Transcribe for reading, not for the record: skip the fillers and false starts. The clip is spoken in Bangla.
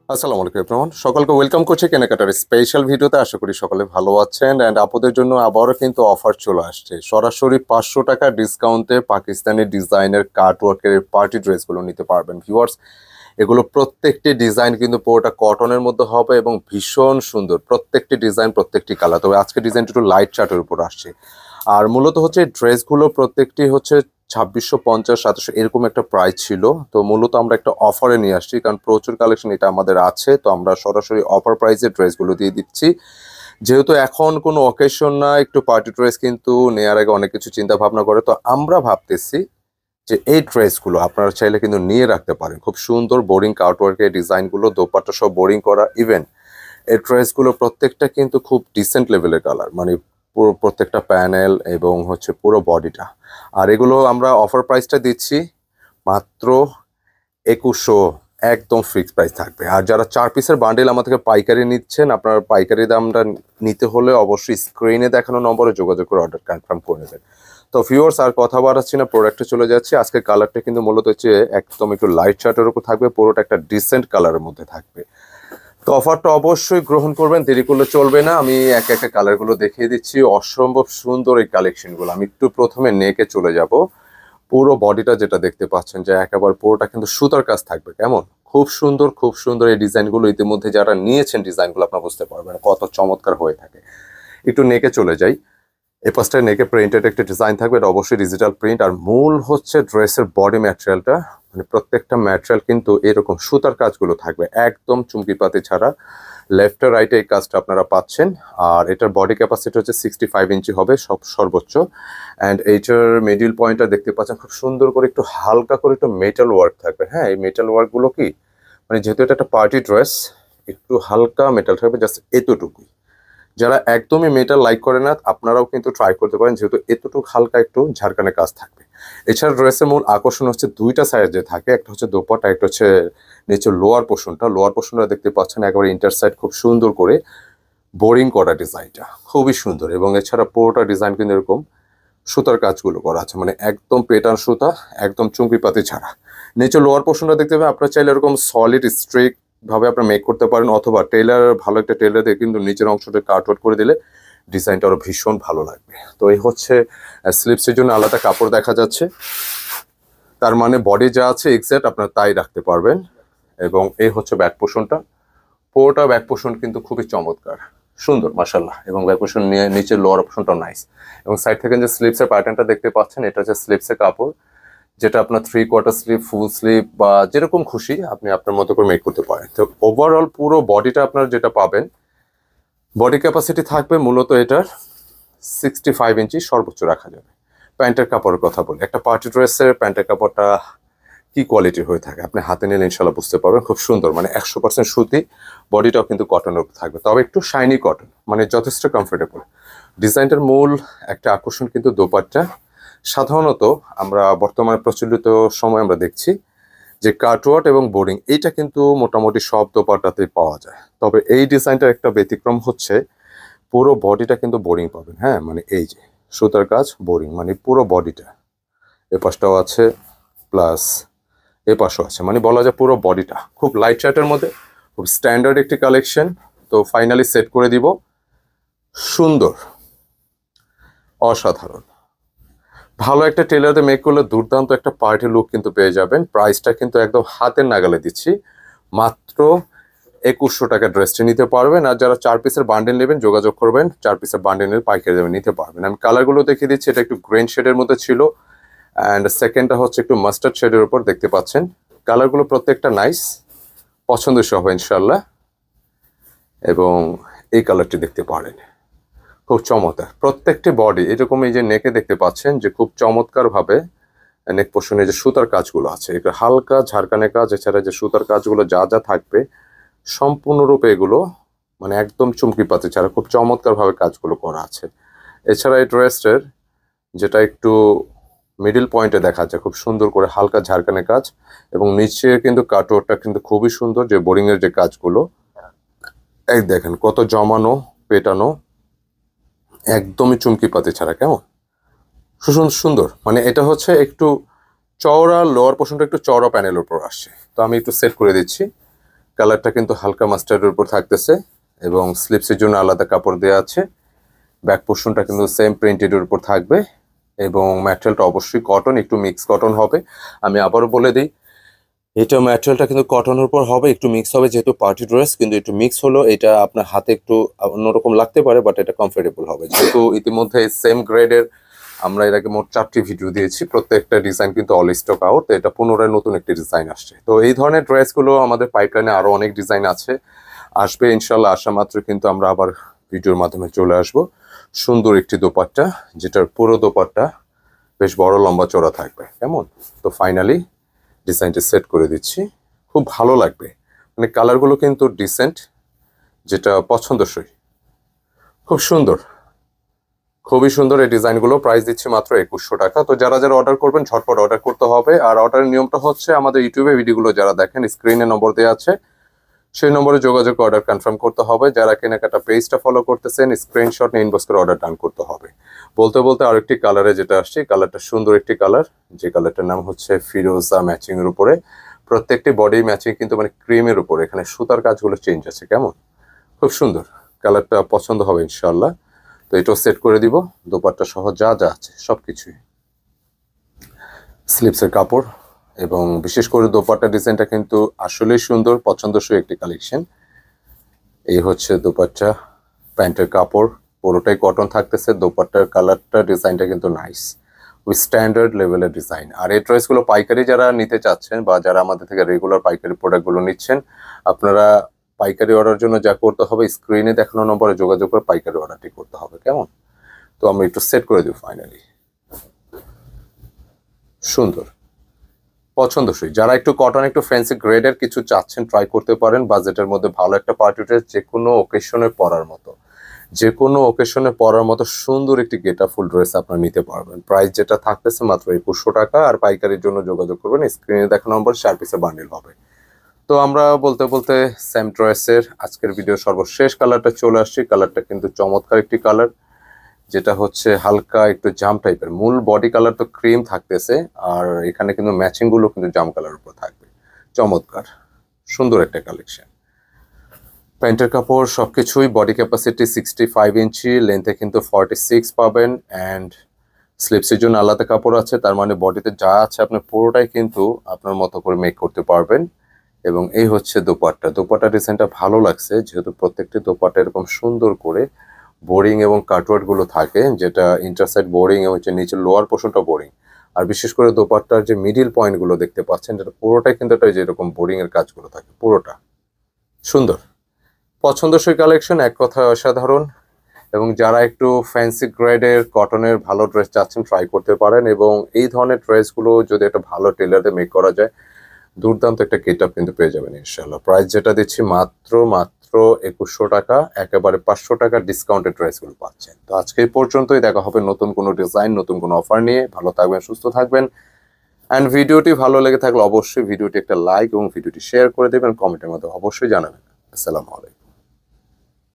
আসসালামু আলাইকুম এভরিওয়ান, সকলকে ওয়েলকাম করছি কেনাকাটার স্পেশাল ভিডিওতে। আশা করি সকলে ভালো আছেন। অ্যান্ড আপনাদের জন্য আবারও কিন্তু অফার চলে আসছে, সরাসরি 500 টাকা ডিসকাউন্টে পাকিস্তানি ডিজাইনের কাটওয়ার্কের পার্টি ড্রেসগুলো নিতে পারবেন ভিউয়ার্স। এগুলো প্রত্যেকটি ডিজাইন কিন্তু পুরোটা কটনের মধ্যে হবে এবং ভীষণ সুন্দর, প্রত্যেকটি ডিজাইন প্রত্যেকটি কালার। তবে আজকে ডিজাইনটা একটু লাইট চার্টের উপর আসছে। আর মূলত হচ্ছে ড্রেসগুলো প্রত্যেকটি হচ্ছে 2650 2700 এরকম একটা প্রাইস ছিল। তো মূলত আমরা একটা অফারে নিয়ে আসছি, কারণ প্রচুর কালেকশন এটা আমাদের আছে। তো আমরা সরাসরি অফার প্রাইসে ড্রেসগুলো দিয়ে দিচ্ছি। যেহেতু এখন কোনো অকেশন না, একটু পার্টি ড্রেস কিন্তু নেওয়ার আগে অনেক কিছু চিন্তা ভাবনা করে। তো আমরা ভাবতেছি যে এই ড্রেসগুলো আপনারা চাইলে কিন্তু নিয়ে রাখতে পারেন। খুব সুন্দর বোরিং কাউটওয়ার্কের ডিজাইনগুলো, দোপাট্টা সব বোরিং করা। ইভেন এই ড্রেসগুলো প্রত্যেকটা কিন্তু খুব ডিসেন্ট লেভেলের কালার, মানে পুরো প্রত্যেকটা প্যানেল এবং হচ্ছে পুরো বডিটা। আর এগুলো আমরা অফার প্রাইসটা দিচ্ছি মাত্র 2100, একদম ফিক্সড প্রাইস থাকবে। আর যারা 4 পিসের বান্ডেল আমার থেকে পাইকারি নিচ্ছেন, আপনার পাইকারি দামটা নিতে হলে অবশ্যই স্ক্রিনে দেখানো নম্বরে যোগাযোগ করে অর্ডার কনফার্ম করে নেবেন। তো ভিউয়ার্স, আর কথা বাড়াচ্ছি না, প্রোডাক্টে চলে যাচ্ছে। আজকে কালারটা কিন্তু মূলত হচ্ছে একদম একটু লাইট শার্টের উপর থাকবে, পুরোটা একটা ডিসেন্ট কালারের মধ্যে থাকবে। তো অফারটা অবশ্যই গ্রহণ করবেন, দেরি করলে চলবে না। আমি এক একটা কালারগুলো দেখিয়ে দিচ্ছি, অসম্ভব সুন্দর এই কালেকশনগুলো। আমি একটু প্রথমে নেকে চলে যাব। পুরো বডিটা যেটা দেখতে পাচ্ছেন যে একেবারে পুরোটা কিন্তু সুতার কাজ থাকবে, কেমন খুব সুন্দর, খুব সুন্দর এই ডিজাইনগুলো। ইতিমধ্যে যারা নিয়েছেন ডিজাইনগুলো আপনারা বুঝতে পারবেন কত চমৎকার হয়ে থাকে। একটু নেকে চলে যাই। এই পাশটায় নেকে প্রিন্টেড একটা ডিজাইন থাকবে, এটা অবশ্যই ডিজিটাল প্রিন্ট। আর মূল হচ্ছে ড্রেসের বডি ম্যাটেরিয়ালটা, মানে প্রত্যেকটা ম্যাটেরিয়াল কিন্তু এরকম সুতার কাজগুলো থাকবে, একদম চুমকিপাতি ছাড়া। লেফট আর রাইটে এই কাজটা আপনারা পাচ্ছেন। আর এটার বডি ক্যাপাসিটি হচ্ছে 65 ইঞ্চি হবে সব সর্বোচ্চ। অ্যান্ড এইটার মিডিল পয়েন্টটা দেখতে পাচ্ছেন খুব সুন্দর করে একটু হালকা করে একটু মেটাল ওয়ার্ক থাকবে। হ্যাঁ, এই মেটাল ওয়ার্কগুলো কি, মানে যেহেতু এটা একটা পার্টি ড্রেস, একটু হালকা মেটাল থাকবে, জাস্ট এতটুকুই। যারা একদমই মেটাল লাইক করে না, আপনারাও কিন্তু ট্রাই করতে পারেন, যেহেতু এতটুকু হালকা একটু ঝাড়খানে কাজ থাকবে। এছাড়া ড্রেসের মূল আকর্ষণ হচ্ছে দুইটা সাইজে থাকে, একটা হচ্ছে দোপাট্টা, একটা হচ্ছে নিচে লোয়ার পোর্শনটা। লোয়ার পোর্শনটা দেখতে পাচ্ছেন একেবারে ইন্টার সাইড খুব সুন্দর করে বোরিং করা, ডিজাইনটা খুবই সুন্দর। এবং এছাড়া পুরোটা ডিজাইন কিন্তু এরকম সুতার কাজগুলো করা আছে, মানে একদম পেটার সুতা, একদম চুমকি পাতি ছাড়া। নিচে লোয়ার পোর্শনটা দেখতে পাবেন, আপনার চাইলে এরকম সলিড স্ট্রিক ভাবে আপনার মেক করতে পারেন, অথবা টেলার, ভালো একটা টেলার দিয়ে কিন্তু নিচের অংশটা কাটওয়ার্ক করে দিলে ডিজাইনটা আরো ভীষণ ভালো লাগবে। তো এই হচ্ছে স্লিপসের জন্য আলাদা কাপড় দেখা যাচ্ছে, তার মানে বডি যা আছে এক্সাক্ট আপনার তাই রাখতে পারবেন। এবং এই হচ্ছে ব্যাক পোর্শনটা, পুরোটা ব্যাক পোর্শন কিন্তু খুবই চমৎকার, সুন্দর মাশাল্লাহ। এবং ব্যাক পোর্শন নিয়ে নিচের লোয়ার পোর্শনটাও নাইস। এবং সাইড থেকে যে স্লিপসের প্যাটার্নটা দেখতে পাচ্ছেন, এটা হচ্ছে স্লিপসের কাপড়, যেটা আপনার 3/4 স্লিপ, ফুল স্লিপ বা যেরকম খুশি আপনি আপনার মতো করে মেক করতে পারেন। তো ওভারঅল পুরো বডিটা আপনার যেটা পাবেন, বডি ক্যাপাসিটি থাকবে মূলত এটার 65 ইঞ্চি সর্বোচ্চ রাখা যাবে। প্যান্টের কাপড়ের কথা বলি, একটা পার্টি ড্রেসের প্যান্টের কাপড়টা কি কোয়ালিটি হয়ে থাকে আপনি হাতে নিলে ইনশাল্লাহ বুঝতে পারবেন, খুব সুন্দর, মানে 100% সুতি। বডিটাও কিন্তু কটনের উপর থাকবে, তবে একটু শাইনি কটন, মানে যথেষ্ট কমফোর্টেবল। ডিজাইনটার মূল একটা আকর্ষণ কিন্তু দোপাট্টা। সাধারণত আমরা বর্তমানে প্রচলিত সময় আমরা দেখছি যে কাটওয়ার্ক এবং বোরিং, এইটা কিন্তু মোটামুটি সব দোপাট্টাতেই পাওয়া যায়। তবে এই ডিজাইনটার একটা ব্যতিক্রম হচ্ছে পুরো বডিটা কিন্তু বোরিং পাবেন। হ্যাঁ, মানে এই যে সুতার কাজ বোরিং, মানে পুরো বডিটা, এ পাশটাও আছে প্লাস এ পাশেও আছে, মানে বলা যায় পুরো বডিটা খুব লাইট শার্টের মধ্যে, খুব স্ট্যান্ডার্ড একটি কালেকশন। তো ফাইনালি সেট করে দিব, সুন্দর, অসাধারণ। ভালো একটা টেলারে মেক করলে দুর্দান্ত একটা পার্টি লুক কিন্তু পেয়ে যাবেন। প্রাইসটা কিন্তু একদম হাতের নাগালে দিচ্ছি, মাত্র 2100 টাকা ড্রেসটি নিতে পারবেন। আর যারা 4 পিসের বান্ডেল নেবেন যোগাযোগ করবেন, 4 পিসের বান্ডেলের পাইকারি দামে নিতে পারবেন। আমি কালারগুলো দেখিয়ে দিচ্ছি, এটা একটু গ্রেন শেডের মধ্যে ছিল, অ্যান্ড সেকেন্ডটা হচ্ছে একটু মাস্টার্ড শেডের উপর দেখতে পাচ্ছেন। কালারগুলো প্রত্যেকটা নাইস, পছন্দসই হবে ইনশাল্লাহ। এবং এই কালারটি দেখতে পারেন, খুব চমৎকার। প্রত্যেকটি বডি এরকম, এই যে নেকে দেখতে পাচ্ছেন যে খুব চমৎকার ভাবে নেক পোর্শনে যে সুতার কাজগুলো আছে, এটা হালকা ঝাড়খানে কাজ। এছাড়া যে সুতার কাজগুলো যা যা থাকবে সম্পূর্ণরূপে এগুলো মানে একদম চুমকি পাতি ছাড়া খুব চমৎকার ভাবে কাজগুলো করা আছে। এছাড়া এই ড্রেসের যেটা একটু মিডল পয়েন্টে দেখা যায় খুব সুন্দর করে হালকা ঝাড়খানে কাজ, এবং নিচে কিন্তু কাটওয়ার্কটা কিন্তু খুবই সুন্দর, যে বোরিং এর যে কাজগুলো এই দেখেন কত জমানো পেটানো, একদমই চুমকি পাতি ছাড়া, কেমন সুন্দর। মানে এটা হচ্ছে একটু চওড়া, লোয়ার পোর্শনটা একটু চওড়া প্যানেলের উপর আসছে। তো আমি একটু সেট করে দিচ্ছি, কালারটা কিন্তু হালকা মাস্টার্ডের উপর থাকতেছে এবং স্লিপসের জন্য আলাদা কাপড় দেওয়া আছে। ব্যাক পোর্শনটা কিন্তু সেম প্রিন্টেডের উপর থাকবে এবং ম্যাটেরিয়ালটা অবশ্যই কটন, একটু মিক্স কটন হবে। আমি আবারও বলে দিই, এটা ম্যাটেরিয়ালটা কিন্তু কটনের উপর হবে, একটু মিক্স হবে, যেহেতু পার্টি ড্রেস কিন্তু একটু মিক্স হলো। এটা আপনার হাতে একটু অন্যরকম লাগতে পারে, বাট এটা কমফোর্টেবল হবে। যেহেতু ইতিমধ্যে সেম গ্রেডের আমরা এর আগে মোট 4টি ভিডিও দিয়েছি, প্রত্যেকটা ডিজাইন কিন্তু অল স্টক আউট। এটা পুনরায় নতুন একটি ডিজাইন আসছে। তো এই ধরনের ড্রেসগুলো আমাদের পাইপলাইনে আরো অনেক ডিজাইন আসবে ইনশাল্লাহ। আসা মাত্র কিন্তু আমরা আবার ভিডিওর মাধ্যমে চলে আসব। সুন্দর একটি দোপাট্টা, যেটার পুরো দোপাট্টা বেশ বড় লম্বা চড়া থাকবে, কেমন? তো ফাইনালি ডিজাইনটা সেট করে দিচ্ছি, খুব ভালো লাগবে। মানে কালারগুলো কিন্তু ডিসেন্ট, যেটা পছন্দসই, খুব সুন্দর, খুবই সুন্দর এই ডিজাইনগুলো। প্রাইস দিচ্ছি মাত্র 2100 টাকা। তো যারা যারা অর্ডার করবেন ঝটপট অর্ডার করতে হবে। আর অর্ডারের নিয়মটা হচ্ছে, আমাদের ইউটিউবে ভিডিওগুলো যারা দেখেন স্ক্রিনে নম্বর দেওয়া আছে, সেই নম্বরে যোগাযোগ অর্ডার কনফার্ম করতে হবে। যারা কেনাকাটা পেজটা ফলো করতেছেন স্ক্রিনশট নিয়ে ইনবক্স করে অর্ডার ডান করতে হবে। বলতে বলতে আরেকটি কালারে যেটা আসছে, কালারটা সুন্দর একটি কালার, যে কালারটার নাম হচ্ছে ফিরোজা। ম্যাচিং এর উপরে প্রত্যেকটি বডি ম্যাচিং কিন্তু মানে ক্রিমের উপরে, এখানে সুতার কাজগুলো চেঞ্জ আছে, কেমন? খুব সুন্দর কালারটা, পছন্দ হবে ইনশাল্লাহ। তো এটাও সেট করে দিব, দোপাট্টা সহ যা যা আছে সবকিছুই। স্লিপসের কাপড় এবং বিশেষ করে দোপাট্টা ডিজাইনটা কিন্তু আসলেই সুন্দর, পছন্দসই একটি কালেকশন। এই হচ্ছে দোপাট্টা, প্যান্টের কাপড় পুরোটাই কটন থাকতেছে। দোপাট্টার কালারটা ডিজাইনটা কিন্তু নাইস, উইথ স্ট্যান্ডার্ড লেভেলের ডিজাইন। আর এই ড্রেসগুলো পাইকারি যারা নিতে চাচ্ছেন বা যারা আমাদের থেকে রেগুলার পাইকারি প্রোডাক্টগুলো নিচ্ছেন, আপনারা পাইকারি অর্ডার জন্য যা করতে হবে, স্ক্রিনে দেখানো নম্বরে যোগাযোগ করে পাইকারি অর্ডারটি করতে হবে, কেমন? তো আমরা একটু সেট করে দিব ফাইনালি। সুন্দর, পছন্দসই। যারা একটু কটন, একটু ফ্যান্সি গ্রেডের কিছু চাচ্ছেন, ট্রাই করতে পারেন। বাজেটের মধ্যে ভালো একটা পার্টি ড্রেস, যে কোনো ওকেশনে পরার মতো, যে কোনো ওকেশনে পরার মতো সুন্দর একটি গেটআপফুল ড্রেস আপনারা নিতে পারবেন। প্রাইস যেটা থাকতেছে মাত্র 2100 টাকা। আর পাইকারির জন্য যোগাযোগ করবেন, স্ক্রিনে দেখা নম্বর 4 পিসের বান্ডিল হবে। তো আমরা বলতে বলতে সেম ড্রেসের আজকের ভিডিও সর্বশেষ কালারটা চলে আসছি। কালারটা কিন্তু চমৎকার একটি কালার, যেটা হচ্ছে হালকা একটু জাম টাইপের। মূল বডি কালার তো ক্রিম থাকতেছে, আর এখানে কিন্তু ম্যাচিং গুলো কিন্তু জাম কালার উপর থাকবে। চমৎকার সুন্দর একটা কালেকশন। প্যান্টের কাপড় সবকিছুই, বডি ক্যাপাসিটি 65 ইঞ্চি, লেন্থে কিন্তু 46 পাবেন। অ্যান্ড স্লিপসের জন্য আলাদা কাপড় আছে, তার মানে বডিতে যা আছে আপনার পুরোটাই কিন্তু আপনার মতো করে মেক করতে পারবেন। এবং এই হচ্ছে দোপাট্টা। দোপাট্টা ডিজাইনটা ভালো লাগছে, যেহেতু প্রত্যেকটি দোপাট্টা এরকম সুন্দর করে বোরিং এবং কাটওয়ার্ড গুলো থাকে, যেটা ইন্টারসাইড বোরিং এবং নিচের লোয়ার পোর্শনটা বোরিং। আর বিশেষ করে দোপাট্টার যে মিডিল পয়েন্ট গুলো দেখতে পাচ্ছেন, যেটা পুরোটাই কিন্তু একটা যেরকম বোরিং এর কাজগুলো থাকে, পুরোটা সুন্দর, পছন্দসই কালেকশন, এক কথায় অসাধারণ। এবং যারা একটু ফ্যান্সি গ্রেডের কটনের ভালো ড্রেস চাচ্ছেন, ট্রাই করতে পারেন। এবং এই ধরনের ড্রেসগুলো যদি একটা ভালো টেলারে মেক করা যায়, দুর্দান্ত একটা গেটআপ কিন্তু পেয়ে যাবেন ইনশাল্লাহ। প্রাইস যেটা দিচ্ছি মাত্র 2100 টাকা, একেবারে 500 টাকা ডিসকাউন্টেড ড্রেসগুলো পাচ্ছেন। তো আজকে এই পর্যন্তই, দেখা হবে নতুন কোনো ডিজাইন, নতুন কোনো অফার নিয়ে। ভালো থাকবেন, সুস্থ থাকবেন। অ্যান্ড ভিডিওটি ভালো লেগে থাকলে অবশ্যই ভিডিওটি একটা লাইক এবং ভিডিওটি শেয়ার করে দেবেন, কমেন্টের মধ্যে অবশ্যই জানাবেন। আসসালামু আলাইকুম।